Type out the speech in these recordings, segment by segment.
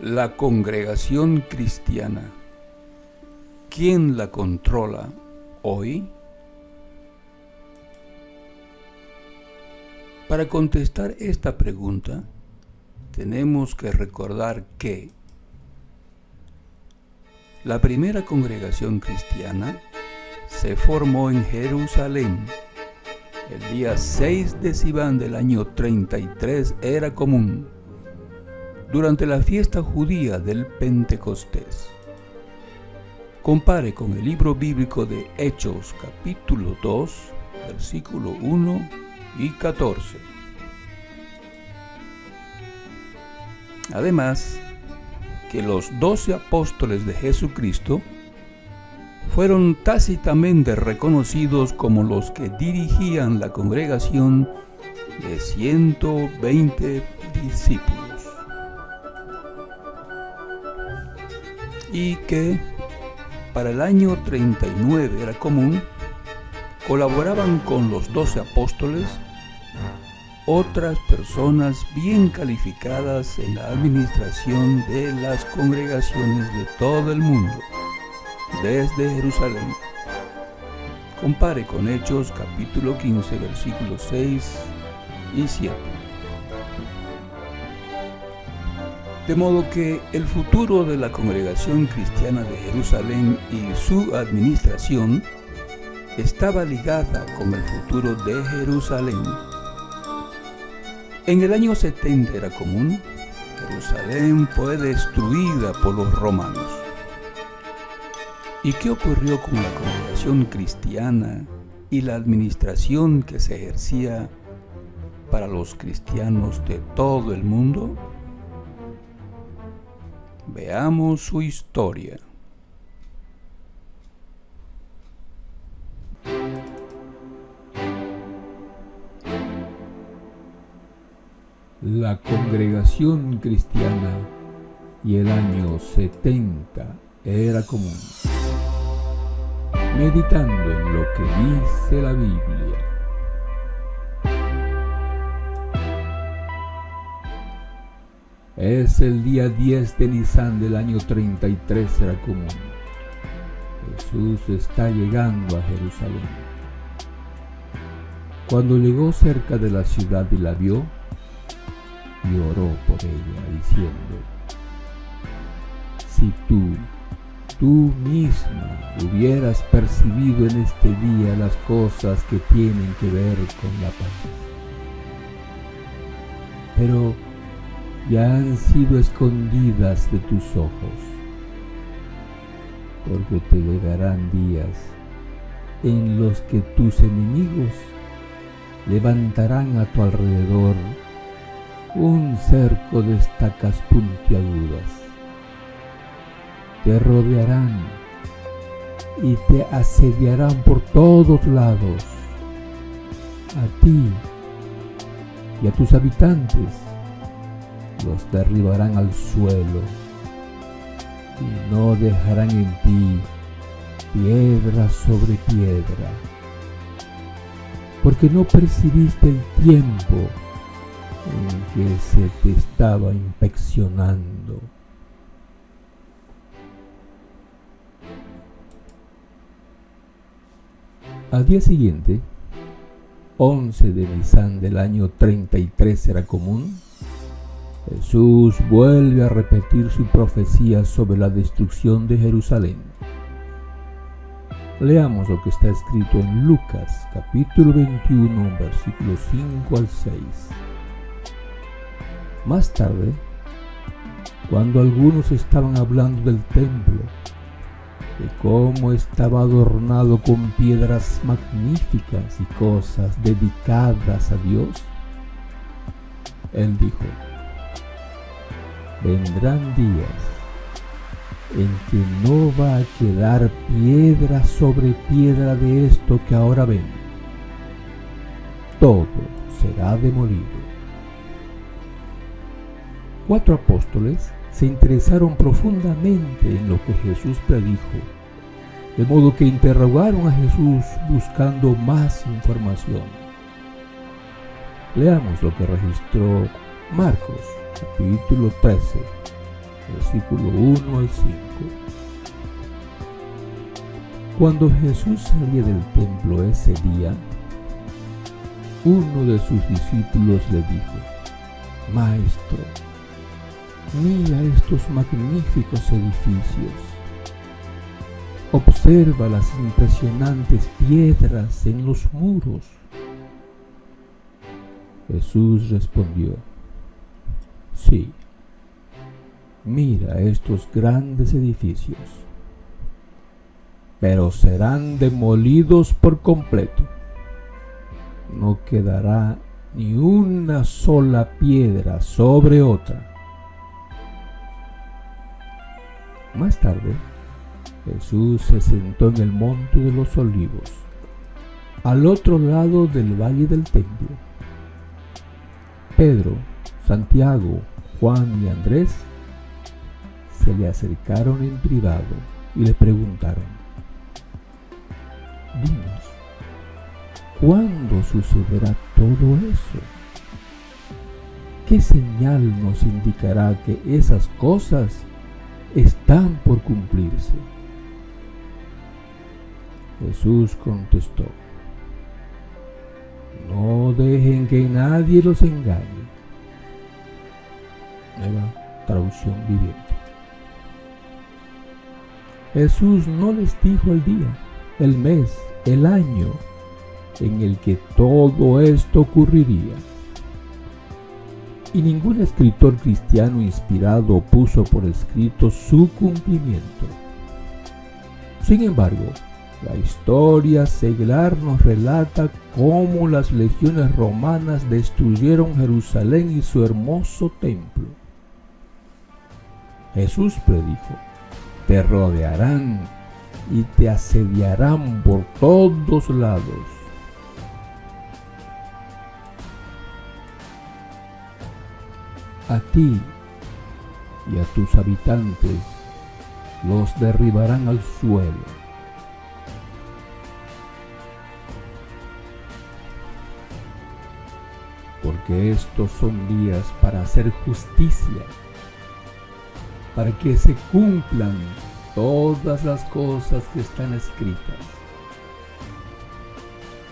La congregación cristiana, ¿quién la controla hoy? Para contestar esta pregunta, tenemos que recordar que la primera congregación cristiana se formó en Jerusalén el día 6 de Sivan del año 33 era común, durante la fiesta judía del Pentecostés. Compare con el libro bíblico de Hechos, capítulo 2, versículo 1 y 14. Además, que los 12 apóstoles de Jesucristo fueron tácitamente reconocidos como los que dirigían la congregación de 120 discípulos. Y que para el año 39 era común, colaboraban con los 12 apóstoles otras personas bien calificadas en la administración de las congregaciones de todo el mundo, desde Jerusalén. Compare con Hechos capítulo 15, versículos 6 y 7. De modo que el futuro de la congregación cristiana de Jerusalén y su administración estaba ligada con el futuro de Jerusalén. En el año 70 era común, Jerusalén fue destruida por los romanos. ¿Y qué ocurrió con la congregación cristiana y la administración que se ejercía para los cristianos de todo el mundo? Veamos su historia. La congregación cristiana y el año 70 era común. Meditando en lo que dice la Biblia. Es el día 10 de Nisan del año 33 era común. Jesús está llegando a Jerusalén. Cuando llegó cerca de la ciudad y la vio, y oró por ella, diciendo: si tú misma hubieras percibido en este día las cosas que tienen que ver con la paz. Pero ya han sido escondidas de tus ojos, porque te llegarán días en los que tus enemigos levantarán a tu alrededor un cerco de estacas puntiagudas. Te rodearán y te asediarán por todos lados. A ti y a tus habitantes los derribarán al suelo y no dejarán en ti piedra sobre piedra, porque no percibiste el tiempo en que se te estaba inspeccionando. Al día siguiente, 11 de Nisan del año 33 era común, Jesús vuelve a repetir su profecía sobre la destrucción de Jerusalén. Leamos lo que está escrito en Lucas, capítulo 21, versículos 5 al 6. Más tarde, cuando algunos estaban hablando del templo, de cómo estaba adornado con piedras magníficas y cosas dedicadas a Dios, él dijo: vendrán días en que no va a quedar piedra sobre piedra de esto que ahora ven. Todo será demolido. 4 apóstoles se interesaron profundamente en lo que Jesús predijo, de modo que interrogaron a Jesús buscando más información. Leamos lo que registró Marcos, capítulo 13, versículo 1 al 5. Cuando Jesús salía del templo ese día, uno de sus discípulos le dijo: Maestro, mira estos magníficos edificios. Observa las impresionantes piedras en los muros. Jesús respondió: Sí, mira estos grandes edificios, pero serán demolidos por completo. No quedará ni una sola piedra sobre otra. Más tarde, Jesús se sentó en el monte de los olivos, al otro lado del valle del templo. Pedro, Santiago, Juan y Andrés se le acercaron en privado y le preguntaron: Dinos, ¿cuándo sucederá todo eso? ¿Qué señal nos indicará que esas cosas están por cumplirse? Jesús contestó: No dejen que nadie los engañe. Nueva traducción viviente. Jesús no les dijo el día, el mes, el año en el que todo esto ocurriría. Y ningún escritor cristiano inspirado puso por escrito su cumplimiento. Sin embargo, la historia secular nos relata cómo las legiones romanas destruyeron Jerusalén y su hermoso templo. Jesús predijo: Te rodearán y te asediarán por todos lados. A ti y a tus habitantes los derribarán al suelo. Porque estos son días para hacer justicia, para que se cumplan todas las cosas que están escritas.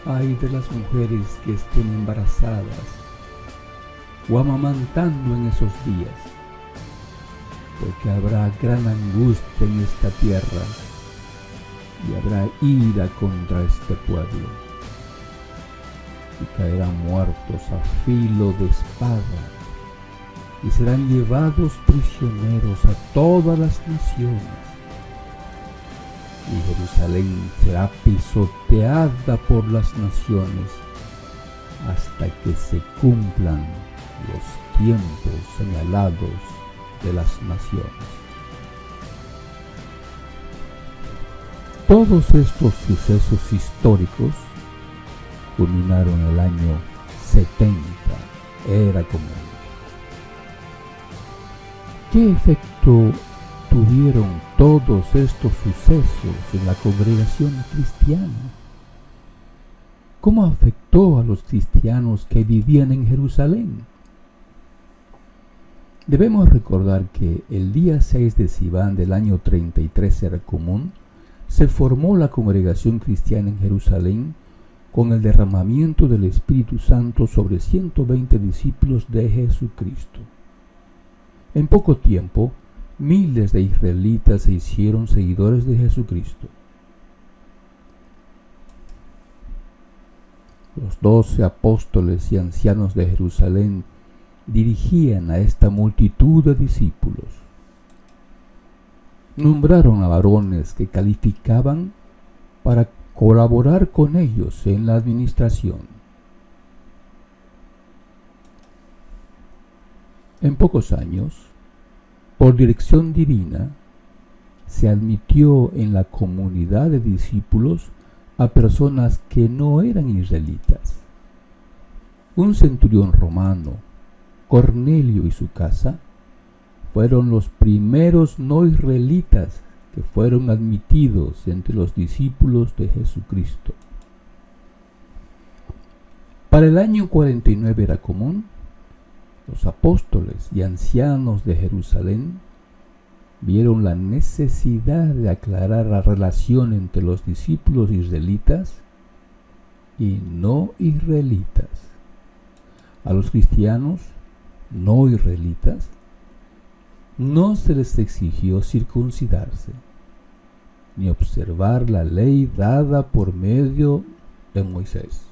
Ay de las mujeres que estén embarazadas o amamantando en esos días, porque habrá gran angustia en esta tierra y habrá ira contra este pueblo. Y caerán muertos a filo de espada, y serán llevados prisioneros a todas las naciones. Y Jerusalén será pisoteada por las naciones hasta que se cumplan los tiempos señalados de las naciones. Todos estos sucesos históricos culminaron en el año 70 era común. ¿Qué efecto tuvieron todos estos sucesos en la congregación cristiana? ¿Cómo afectó a los cristianos que vivían en Jerusalén? Debemos recordar que el día 6 de Sivan del año 33 era común, se formó la congregación cristiana en Jerusalén con el derramamiento del Espíritu Santo sobre 120 discípulos de Jesucristo. En poco tiempo, miles de israelitas se hicieron seguidores de Jesucristo. Los 12 apóstoles y ancianos de Jerusalén dirigían a esta multitud de discípulos. Nombraron a varones que calificaban para colaborar con ellos en la administración. En pocos años, por dirección divina, se admitió en la comunidad de discípulos a personas que no eran israelitas. Un centurión romano, Cornelio y su casa, fueron los primeros no israelitas que fueron admitidos entre los discípulos de Jesucristo. Para el año 49 era común, los apóstoles y ancianos de Jerusalén vieron la necesidad de aclarar la relación entre los discípulos israelitas y no israelitas. A los cristianos no israelitas no se les exigió circuncidarse ni observar la ley dada por medio de Moisés.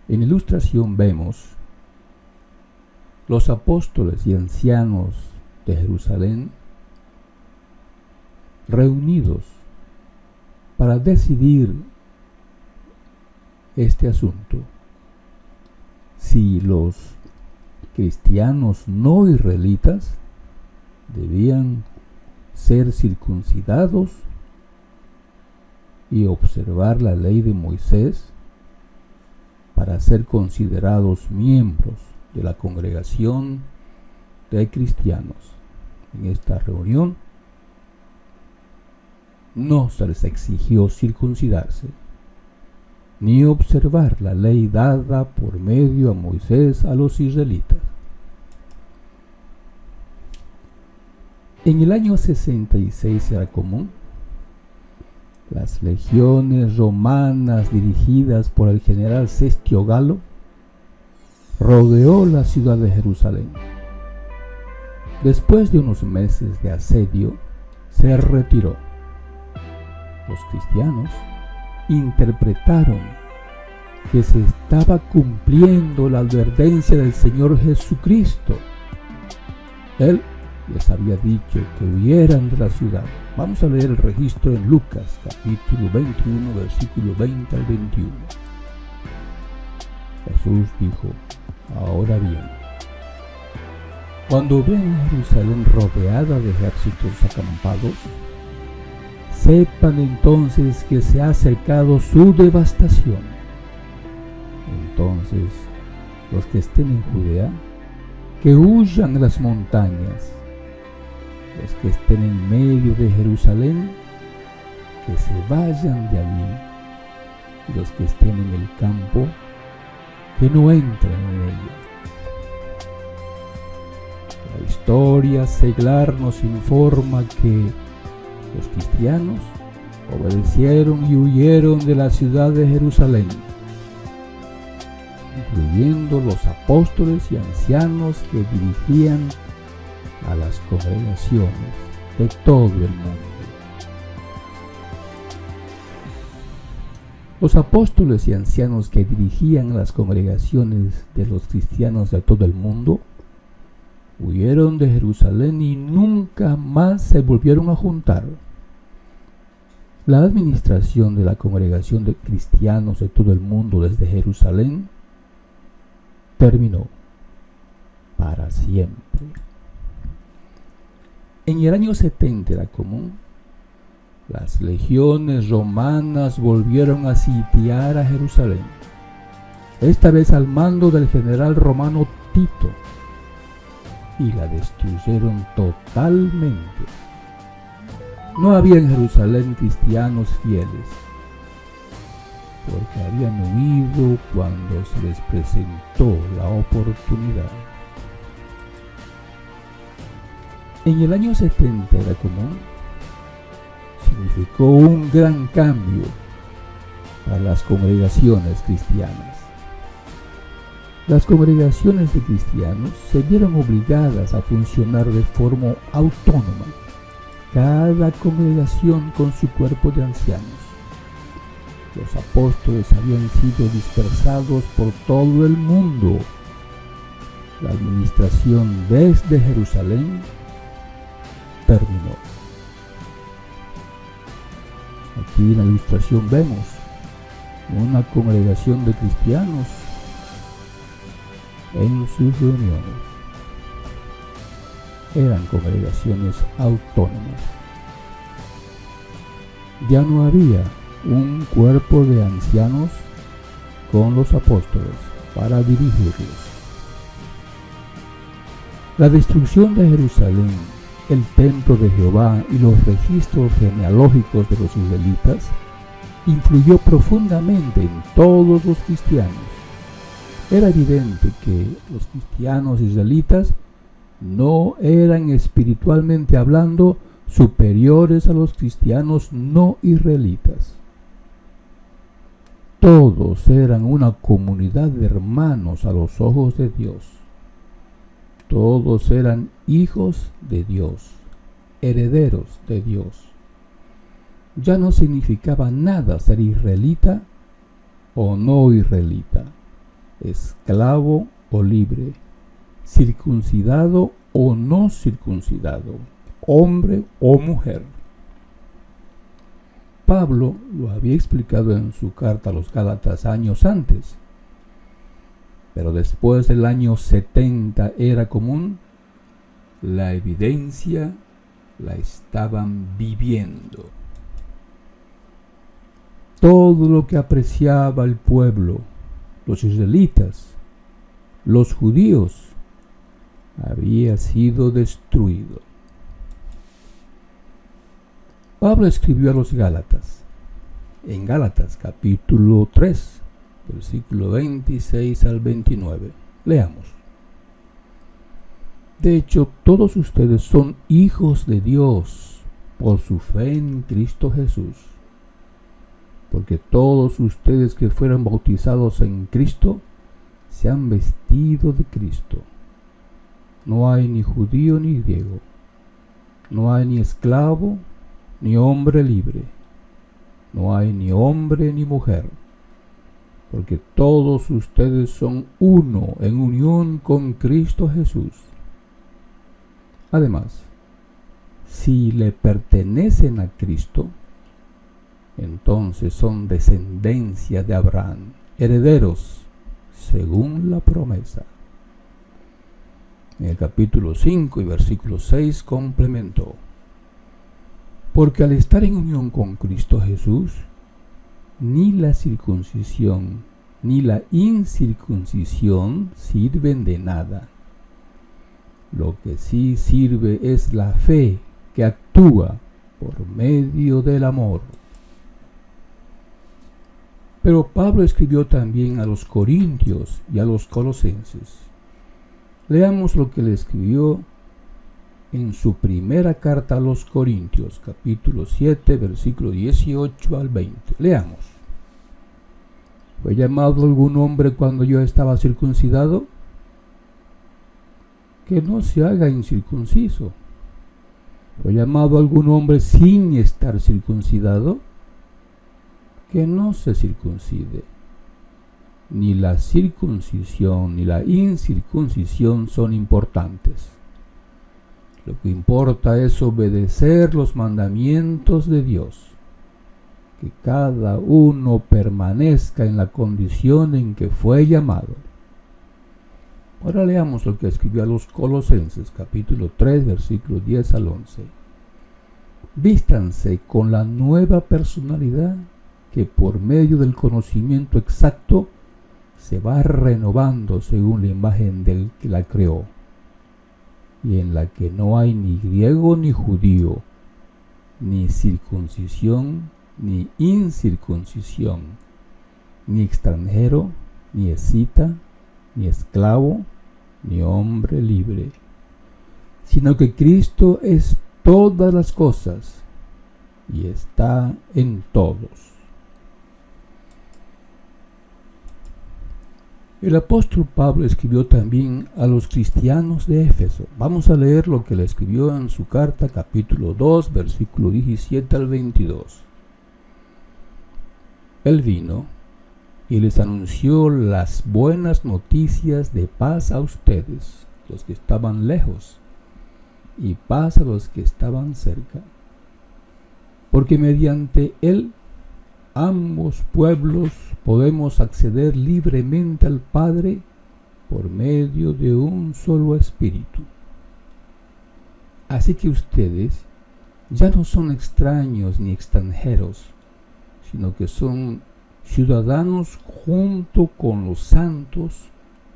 En la ilustración vemos los apóstoles y ancianos de Jerusalén reunidos para decidir este asunto. Si los cristianos no israelitas debían ser circuncidados y observar la ley de Moisés para ser considerados miembros de la congregación de cristianos. En esta reunión no se les exigió circuncidarse ni observar la ley dada por medio a Moisés a los israelitas. En el año 66 era común. Las legiones romanas dirigidas por el general Cestio Galo rodeó la ciudad de Jerusalén. Después de unos meses de asedio, se retiró. Los cristianos interpretaron que se estaba cumpliendo la advertencia del Señor Jesucristo. Él les había dicho que huyeran de la ciudad. Vamos a leer el registro en Lucas, capítulo 21, versículo 20 al 21. Jesús dijo: ahora bien, cuando vean a Jerusalén rodeada de ejércitos acampados, sepan entonces que se ha acercado su devastación. Entonces, los que estén en Judea, que huyan a las montañas. Los que estén en medio de Jerusalén, que se vayan de allí. Y los que estén en el campo, que no entren en ella. La historia seglar nos informa que los cristianos obedecieron y huyeron de la ciudad de Jerusalén, incluyendo los apóstoles y ancianos que dirigían a las congregaciones de todo el mundo. Los apóstoles y ancianos que dirigían las congregaciones de los cristianos de todo el mundo huyeron de Jerusalén y nunca más se volvieron a juntar. La administración de la congregación de cristianos de todo el mundo desde Jerusalén terminó para siempre. En el año 70 era común. Las legiones romanas volvieron a sitiar a Jerusalén, esta vez al mando del general romano Tito, y la destruyeron totalmente. No había en Jerusalén cristianos fieles, porque habían huido cuando se les presentó la oportunidad. En el año 70 era común. Significó un gran cambio para las congregaciones cristianas. Las congregaciones de cristianos se vieron obligadas a funcionar de forma autónoma, cada congregación con su cuerpo de ancianos. Los apóstoles habían sido dispersados por todo el mundo. La administración desde Jerusalén terminó. Aquí en la ilustración vemos una congregación de cristianos en sus reuniones. Eran congregaciones autónomas. Ya no había un cuerpo de ancianos con los apóstoles para dirigirlos. La destrucción de Jerusalén, el templo de Jehová y los registros genealógicos de los israelitas influyó profundamente en todos los cristianos. Era evidente que los cristianos israelitas no eran espiritualmente hablando superiores a los cristianos no israelitas. Todos eran una comunidad de hermanos a los ojos de Dios. Todos eran hijos de Dios, herederos de Dios. Ya no significaba nada ser israelita o no israelita, esclavo o libre, circuncidado o no circuncidado, hombre o mujer. Pablo lo había explicado en su carta a los Gálatas años antes, pero después del año 70 era común, la evidencia la estaban viviendo. Todo lo que apreciaba el pueblo, los israelitas, los judíos, había sido destruido. Pablo escribió a los Gálatas, en Gálatas capítulo 3, versículo 26 al 29. Leamos. De hecho, todos ustedes son hijos de Dios por su fe en Cristo Jesús. Porque todos ustedes que fueron bautizados en Cristo, se han vestido de Cristo. No hay ni judío ni griego, no hay ni esclavo ni hombre libre, no hay ni hombre ni mujer, porque todos ustedes son uno en unión con Cristo Jesús. Además, si le pertenecen a Cristo, entonces son descendencia de Abraham, herederos según la promesa. En el capítulo 5 y versículo 6 complementó: porque al estar en unión con Cristo Jesús, ni la circuncisión ni la incircuncisión sirven de nada. Lo que sí sirve es la fe que actúa por medio del amor. Pero Pablo escribió también a los corintios y a los colosenses. Leamos lo que le escribió en su primera carta a los Corintios, capítulo 7, versículo 18 al 20. Leamos. ¿Fue llamado algún hombre cuando yo estaba circuncidado? Que no se haga incircunciso. ¿Fue llamado algún hombre sin estar circuncidado? Que no se circuncide. Ni la circuncisión ni la incircuncisión son importantes. Lo que importa es obedecer los mandamientos de Dios. Que cada uno permanezca en la condición en que fue llamado. Ahora leamos lo que escribió a los Colosenses, capítulo 3, versículos 10 al 11. Vístanse con la nueva personalidad que por medio del conocimiento exacto se va renovando según la imagen del que la creó, y en la que no hay ni griego ni judío, ni circuncisión ni incircuncisión, ni extranjero, ni escita, ni esclavo, ni hombre libre, sino que Cristo es todas las cosas y está en todos. El apóstol Pablo escribió también a los cristianos de Éfeso. Vamos a leer lo que le escribió en su carta, capítulo 2, versículo 17 al 22. Él vino y les anunció las buenas noticias de paz a ustedes, los que estaban lejos, y paz a los que estaban cerca. Porque mediante él ambos pueblos podemos acceder libremente al Padre por medio de un solo Espíritu. Así que ustedes ya no son extraños ni extranjeros, sino que son ciudadanos junto con los santos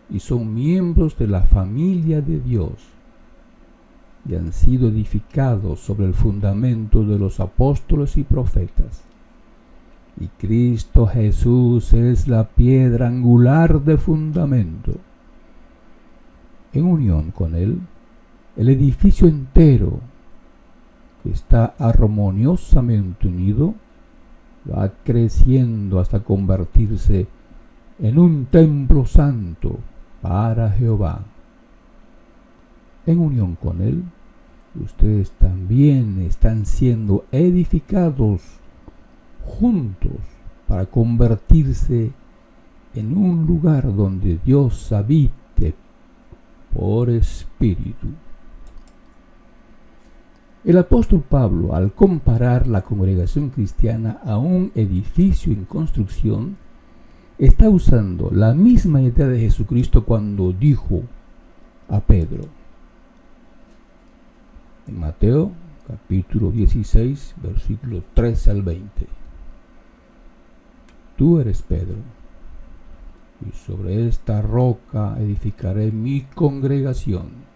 y son miembros de la familia de Dios, y han sido edificados sobre el fundamento de los apóstoles y profetas. Y Cristo Jesús es la piedra angular de fundamento. En unión con Él, el edificio entero, que está armoniosamente unido, va creciendo hasta convertirse en un templo santo para Jehová. En unión con Él, ustedes también están siendo edificados juntos para convertirse en un lugar donde Dios habite por espíritu. El apóstol Pablo, al comparar la congregación cristiana a un edificio en construcción, está usando la misma idea de Jesucristo cuando dijo a Pedro, en Mateo capítulo 16, versículos 13 al 20. Tú eres Pedro, y sobre esta roca edificaré mi congregación,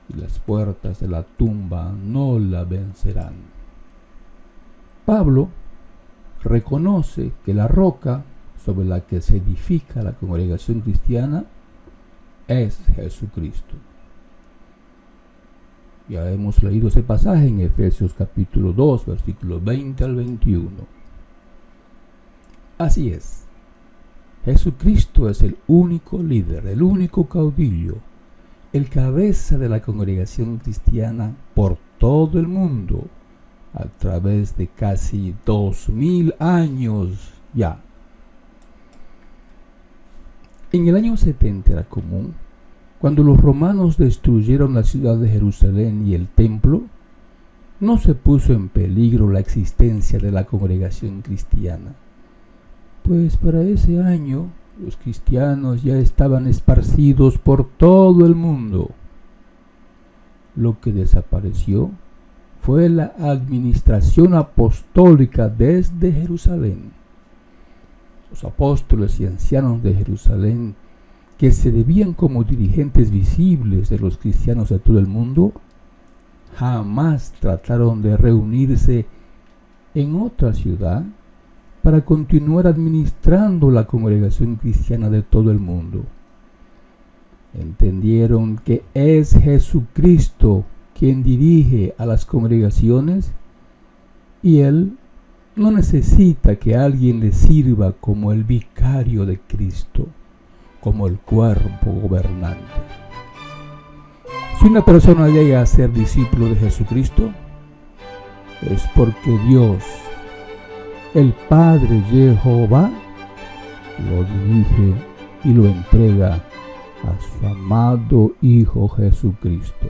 y las puertas de la tumba no la vencerán. Pablo reconoce que la roca sobre la que se edifica la congregación cristiana es Jesucristo. Ya hemos leído ese pasaje en Efesios capítulo 2, versículos 20 al 21. Así es, Jesucristo es el único líder, el único caudillo, el cabeza de la congregación cristiana por todo el mundo, a través de casi 2000 años ya. En el año 70 era común, cuando los romanos destruyeron la ciudad de Jerusalén y el templo, no se puso en peligro la existencia de la congregación cristiana, pues para ese año los cristianos ya estaban esparcidos por todo el mundo. Lo que desapareció fue la administración apostólica desde Jerusalén. Los apóstoles y ancianos de Jerusalén, que se debían como dirigentes visibles de los cristianos de todo el mundo, jamás trataron de reunirse en otra ciudad para continuar administrando la congregación cristiana de todo el mundo. Entendieron que es Jesucristo quien dirige a las congregaciones y Él no necesita que alguien le sirva como el vicario de Cristo, como el cuerpo gobernante. Si una persona llega a ser discípulo de Jesucristo, es porque Dios, el Padre Jehová, lo dirige y lo entrega a su amado Hijo Jesucristo.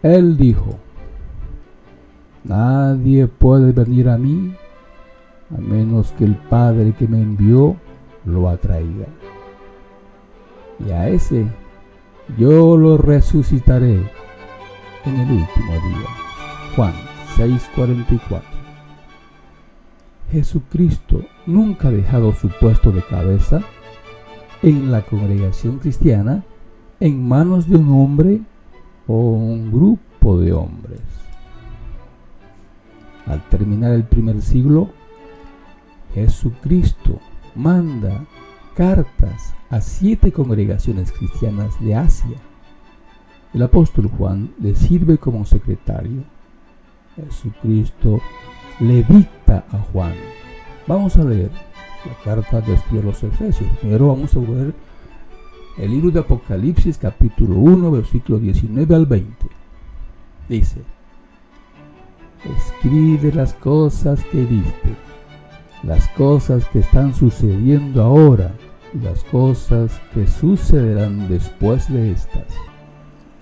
Él dijo: nadie puede venir a mí a menos que el Padre que me envió lo atraiga, y a ese yo lo resucitaré en el último día. Juan 6:44. Jesucristo nunca ha dejado su puesto de cabeza en la congregación cristiana en manos de un hombre o un grupo de hombres. Al terminar el primer siglo, Jesucristo manda cartas a 7 congregaciones cristianas de Asia. El apóstol Juan le sirve como secretario. Jesucristo le dicta a Juan. Vamos a leer la carta de escribir a los Efesios. Primero vamos a ver el libro de Apocalipsis, capítulo 1, versículo 19 al 20. Dice: escribe las cosas que viste, las cosas que están sucediendo ahora y las cosas que sucederán después de estas.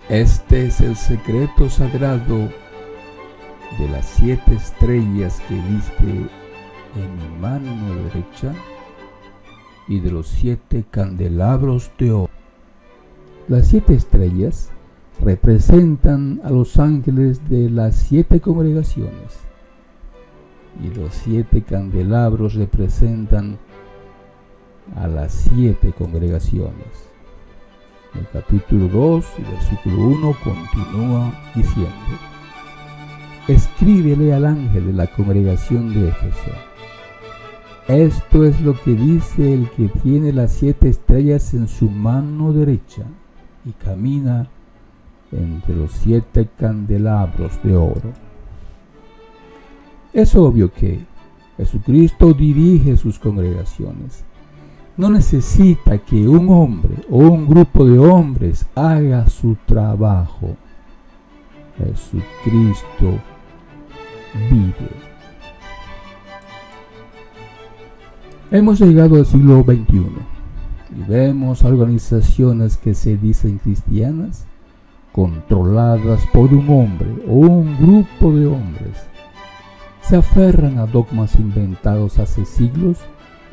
Este es el secreto sagrado de las 7 estrellas que viste en mi mano derecha y de los 7 candelabros de oro. Las 7 estrellas representan a los ángeles de las 7 congregaciones y los 7 candelabros representan a las 7 congregaciones. El capítulo 2 y versículo 1 continúa diciendo: escríbele al ángel de la congregación de Éfeso: esto es lo que dice el que tiene las 7 estrellas en su mano derecha y camina entre los 7 candelabros de oro. Es obvio que Jesucristo dirige sus congregaciones. No necesita que un hombre o un grupo de hombres haga su trabajo. Jesucristo vive. Hemos llegado al siglo XXI y vemos organizaciones que se dicen cristianas, controladas por un hombre o un grupo de hombres. Se aferran a dogmas inventados hace siglos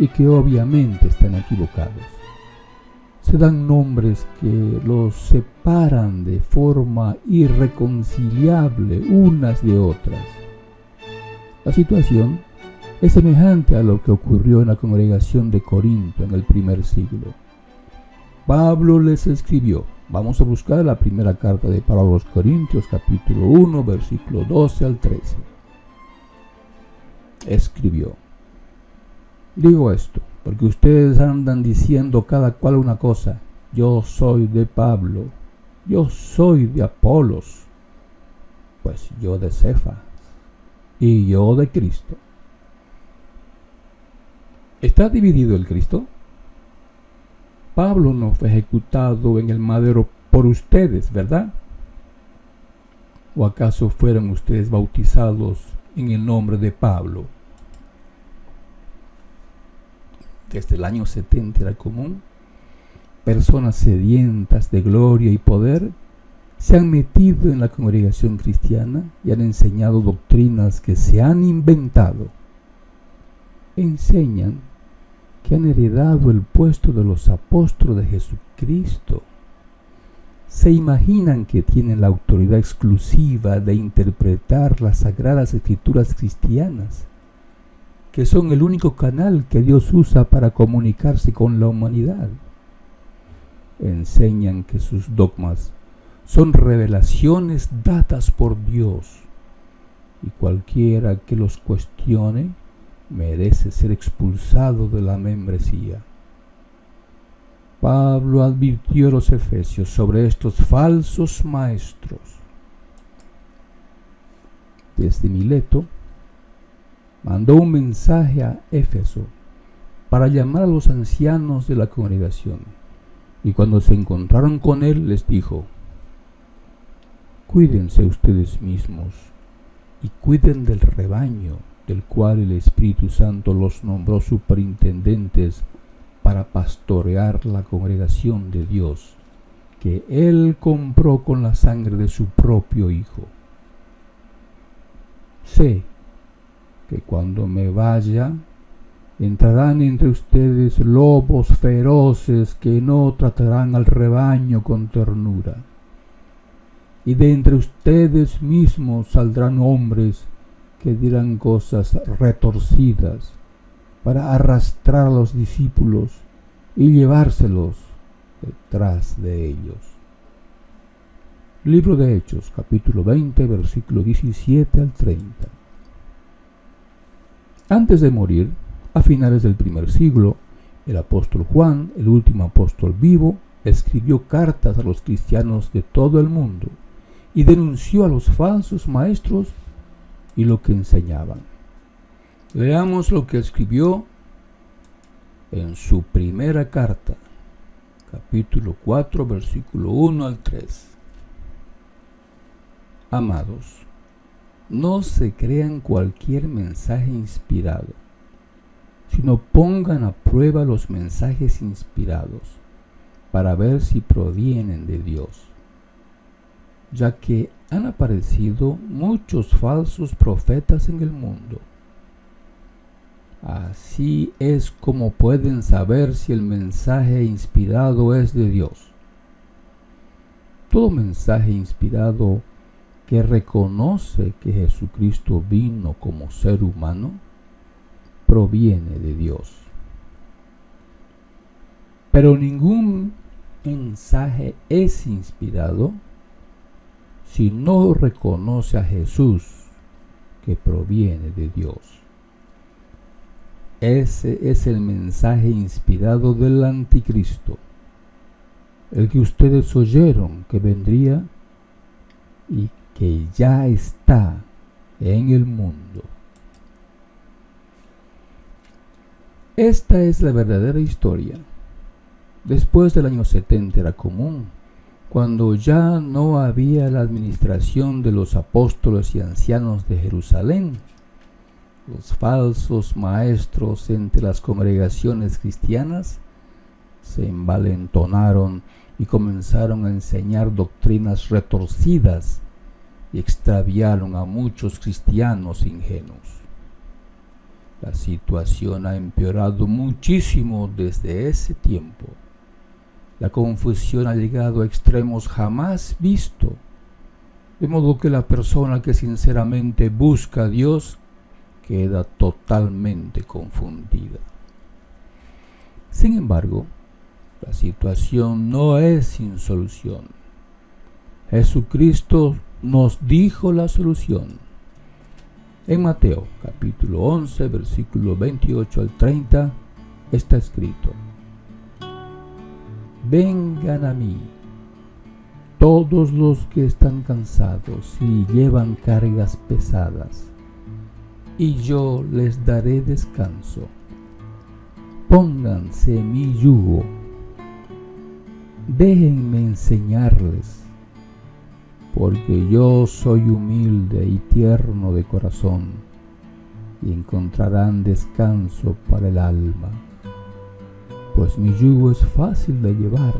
y que obviamente están equivocados. Se dan nombres que los separan de forma irreconciliable unas de otras. La situación es semejante a lo que ocurrió en la congregación de Corinto en el primer siglo. Pablo les escribió. Vamos a buscar la primera carta de Pablo a los Corintios, capítulo 1, versículo 12 al 13. Escribió: digo esto, porque ustedes andan diciendo cada cual una cosa. Yo soy de Pablo, yo soy de Apolos, pues yo de Cefas, y yo de Cristo. ¿Está dividido el Cristo? Pablo no fue ejecutado en el madero por ustedes, ¿verdad? ¿O acaso fueron ustedes bautizados en el nombre de Pablo? Desde el año 70 era común. Personas sedientas de gloria y poder se han metido en la congregación cristiana y han enseñado doctrinas que se han inventado. Enseñan que han heredado el puesto de los apóstoles de Jesucristo. Se imaginan que tienen la autoridad exclusiva de interpretar las sagradas escrituras cristianas, que son el único canal que Dios usa para comunicarse con la humanidad. Enseñan que sus dogmas son revelaciones dadas por Dios, y cualquiera que los cuestione merece ser expulsado de la membresía. Pablo advirtió a los efesios sobre estos falsos maestros. Desde Mileto mandó un mensaje a Éfeso para llamar a los ancianos de la congregación, y cuando se encontraron con él les dijo: cuídense ustedes mismos y cuiden del rebaño del cual el Espíritu Santo los nombró superintendentes para pastorear la congregación de Dios, que Él compró con la sangre de su propio Hijo. Sé que cuando me vaya, entrarán entre ustedes lobos feroces que no tratarán al rebaño con ternura. Y de entre ustedes mismos saldrán hombres que dirán cosas retorcidas para arrastrar a los discípulos y llevárselos detrás de ellos. Libro de Hechos, capítulo 20, versículo 17 al 30. Antes de morir, a finales del primer siglo, el apóstol Juan, el último apóstol vivo, escribió cartas a los cristianos de todo el mundo y denunció a los falsos maestros y lo que enseñaban. Leamos lo que escribió en su primera carta, capítulo 4, versículo 1 al 3. Amados, no se crean cualquier mensaje inspirado, sino pongan a prueba los mensajes inspirados para ver si provienen de Dios, ya que han aparecido muchos falsos profetas en el mundo. Así es como pueden saber si el mensaje inspirado es de Dios. Todo mensaje inspirado que reconoce que Jesucristo vino como ser humano proviene de Dios. Pero ningún mensaje es inspirado si no reconoce a Jesús que proviene de Dios. Ese es el mensaje inspirado del anticristo. el que ustedes oyeron que vendría y que ya está en el mundo. Esta es la verdadera historia. Después del año 70 era común, cuando ya no había la administración de los apóstoles y ancianos de Jerusalén, los falsos maestros entre las congregaciones cristianas se envalentonaron y comenzaron a enseñar doctrinas retorcidas y extraviaron a muchos cristianos ingenuos. La situación ha empeorado muchísimo desde ese tiempo. La confusión ha llegado a extremos jamás vistos, de modo que la persona que sinceramente busca a Dios queda totalmente confundida. Sin embargo, la situación no es sin solución. Jesucristo nos dijo la solución. En Mateo capítulo 11, versículo 28 al 30, está escrito: Vengan a mí, todos los que están cansados y llevan cargas pesadas, y yo les daré descanso. Pónganse mi yugo, déjenme enseñarles, porque yo soy humilde y tierno de corazón, y encontrarán descanso para el alma, pues mi yugo es fácil de llevar,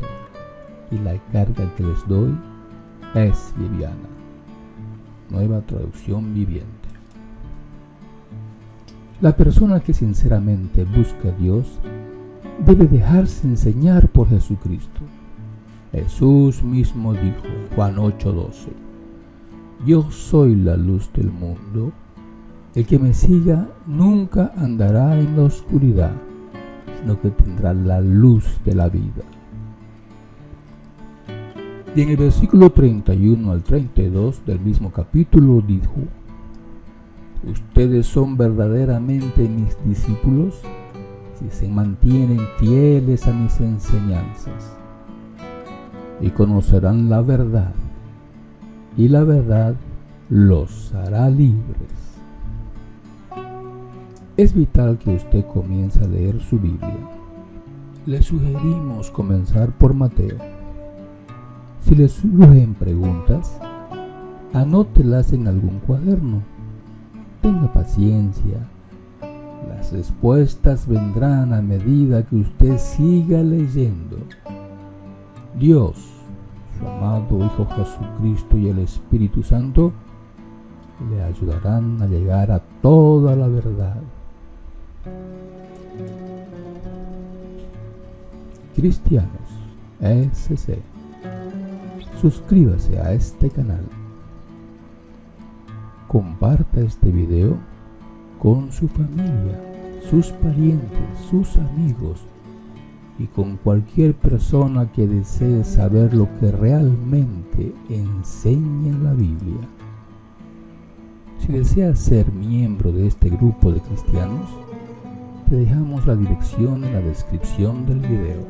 y la carga que les doy es liviana. Nueva traducción viviente. La persona que sinceramente busca a Dios debe dejarse enseñar por Jesucristo. Jesús mismo dijo en Juan 8:12: Yo soy la luz del mundo. El que me siga nunca andará en la oscuridad, sino que tendrá la luz de la vida. Y en el versículo 31 al 32 del mismo capítulo dijo: Ustedes son verdaderamente mis discípulos si se mantienen fieles a mis enseñanzas, y conocerán la verdad, y la verdad los hará libres. Es vital que usted comience a leer su Biblia. Le sugerimos comenzar por Mateo. Si le surgen preguntas, anótelas en algún cuaderno. Tenga paciencia. Las respuestas vendrán a medida que usted siga leyendo. Dios, su amado Hijo Jesucristo y el Espíritu Santo le ayudarán a llegar a toda la verdad. Cristianos SC, suscríbase a este canal. Comparta este video con su familia, sus parientes, sus amigos y con cualquier persona que desee saber lo que realmente enseña la Biblia. Si deseas ser miembro de este grupo de cristianos, te dejamos la dirección en la descripción del video.